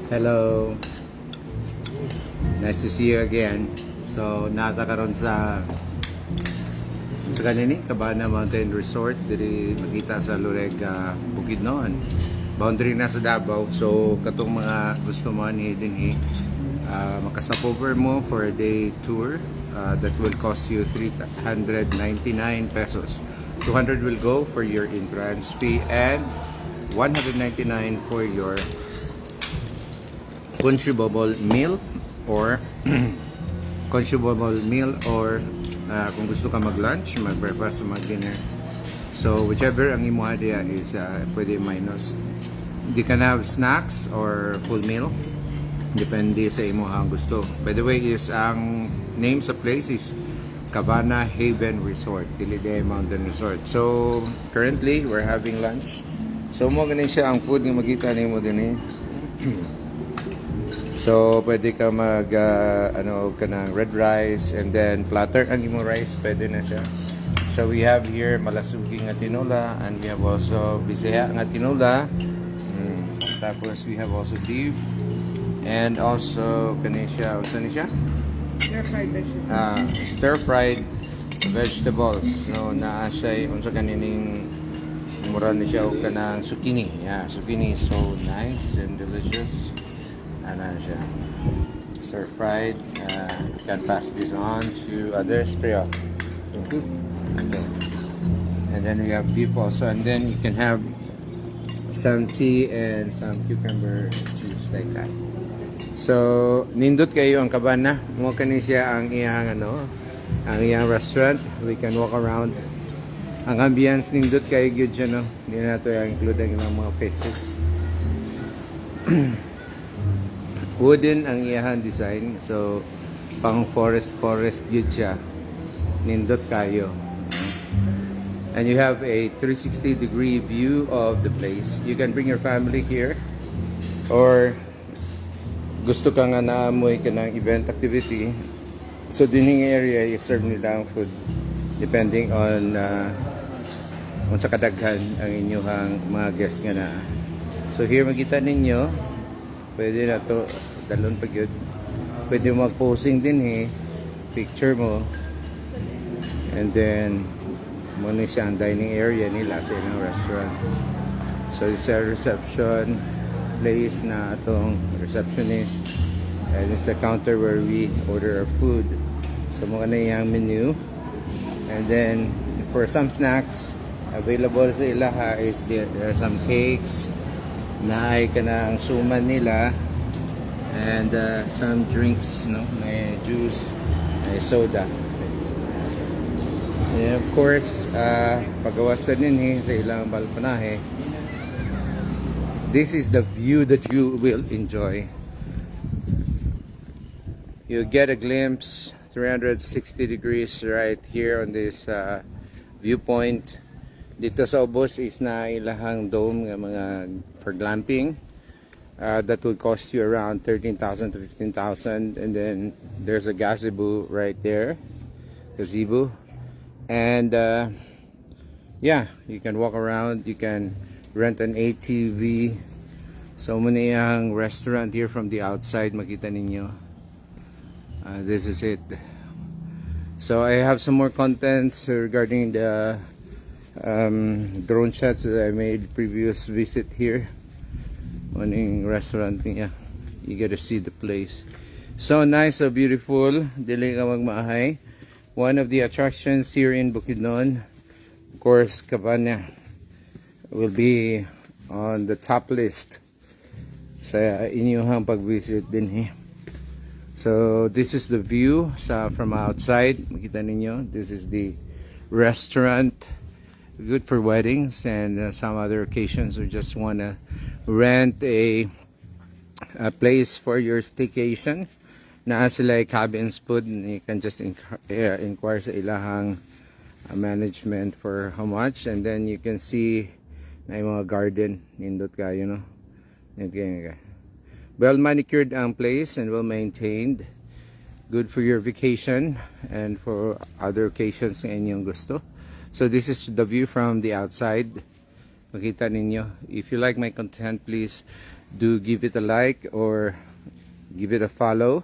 Hello. Nice to see you again. So, nakakaroon sa kanini, Cabana Mountain Resort. Diri makita sa Lureg, Bukidnon. Boundary na sa Davao. So, katong mga gusto mo ni dinhi, makastopover mo for a day tour. That will cost you 399 pesos. 200 will go for your entrance fee and 199 for your consumable meal or kung gusto ka mag-lunch, mag-breakfast, mag-dinner. So whichever ang imo idea is pwede minus. Hindi ka na have snacks or full meal. Depende sa imo ang gusto. By the way, is ang name sa place is Cabana Haven Resort, Dilide Mountain Resort. So currently we're having lunch. So mo ganin siya ang food nga makita nimo din So, pwede ka mag, ka ng red rice and then platter ang imo rice, pwede na siya. So, we have here malasugi nga tinola and we have also bisaya nga tinola. Tapos, we have also beef and also, kanisya, Stir-fried vegetables. Stir-fried vegetables. No, naa siya, unsa kanining mura ni siya o kanang zucchini. Yeah, zucchini is so nice and delicious. Ano siya, stir fried. You can pass this on to others. Pero okay. And then we have beef also, and then you can have some tea and some cucumber juice like that. So nindot kayo ang Cabana. Mo kani siya ang iyang ang iyang restaurant. We can walk around. Ang ambience nindot kayo gyud siya, no. Hindi na to include ang ilang mga faces. Wooden ang iyahang design, so pang forest yun siya, nindot kayo. And you have a 360-degree view of the place. You can bring your family here, or gusto ka nga naamoy ka ng event activity, so dining area i-serve nila ang food depending on sa kadaghan ang inyong mga guests nga na. So here makita ninyo, pwede na to dalon pag yun. Pwede mag-posing din picture mo, and then muna siya ang dining area nila sa ilang restaurant. So it's a reception place na itong receptionist, and it's the counter where we order our food. So mga na yung menu, and then for some snacks available sa ilaha is there are some cakes na ay kanang suman nila, and some drinks, may juice, may soda, and of course pagawas na din sa ilang balkonahe. This is the view that you will enjoy. You get a glimpse 360 degrees right here on this viewpoint. Dito sa ubos is na ilahang dome nga mga for glamping. That would cost you around 13,000 to 15,000, and then there's a gazebo right there, gazebo, and yeah, you can walk around. You can rent an ATV. So many ang restaurant here from the outside, makita ninyo. This is it. So I have some more contents regarding the drone shots that I made previous visit here. Morning restaurant niya. You get to see the place. So nice, so beautiful. Dili ka magmaahay. One of the attractions here in Bukidnon, of course, Cabana will be on the top list sa inyong pag-visit din So this is the view from outside. Makita ninyo, this is the restaurant. Good for weddings and some other occasions, or just wanna rent a place for your staycation. Na sila cabins po, you can just inquire sa ilahang management for how much, and then you can see na yung mga garden nindot kayo, okay. Well manicured ang place and well maintained, good for your vacation and for other occasions na inyong gusto. So this is the view from the outside. Makita ninyo. If you like my content, please do give it a like or give it a follow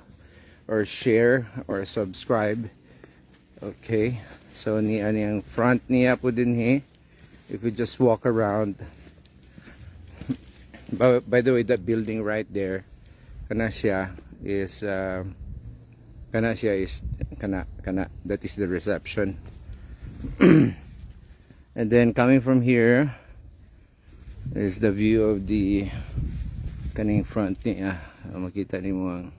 or share or subscribe. Okay, so niya ang front niya po din if we just walk around. By the way, that building right there, kana siya is that is the reception. And then coming from here is the view of the kaning front niya. Makita nimo ang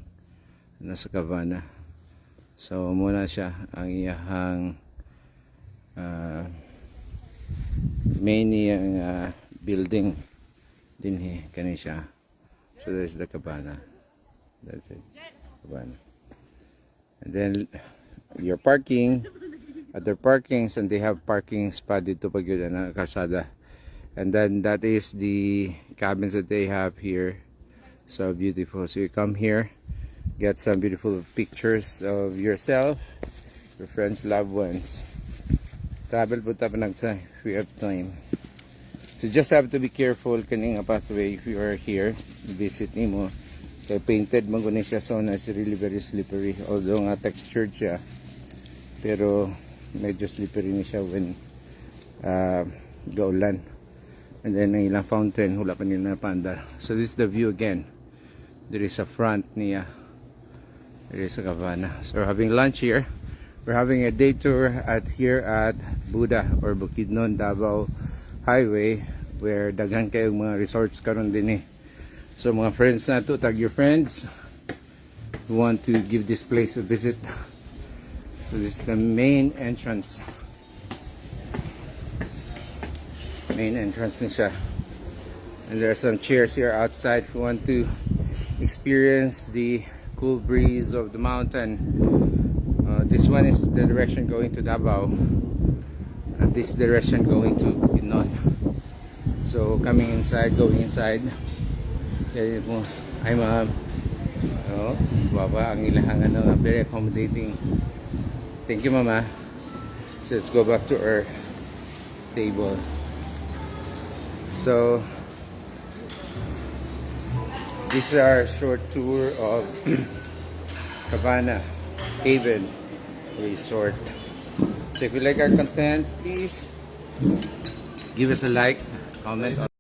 nasa Cabana. So muna siya ang iyahang main niyang building din kani siya. So there's the Cabana. That's it, Cabana. And then your parking, other parkings, and they have parking spot dito pag yun na kalsada. And then that is the cabins that they have here. So beautiful. So you come here, get some beautiful pictures of yourself, your friends, loved ones. Travel po tayo nagsa if we have time. So just have to be careful kaning pathway if you are here, visit nimo. Kaya painted man guni siya, so it's really very slippery. Although nga textured siya, pero medyo slippery ni siya when gaulan. And then ang ilang fountain, hula pa nila na panda. So this is the view again. There is a front niya. There is a Cabana. So we're having lunch here. We're having a day tour here at Buda or Bukidnon, Davao Highway, where daghan kayong mga resorts karon din So mga friends na to, tag your friends who want to give this place a visit. So this is the main entrance. Main entrance na siya. And there are some chairs here outside if you want to experience the cool breeze of the mountain. This one is the direction going to Davao, and this direction going to Bukidnon. So coming inside, going inside. I'm baba ang ilahang very accommodating. Thank you, Mama. So let's go back to our table. So this is our short tour of Cabana Haven Resort. So if you like our content, please give us a like, comment.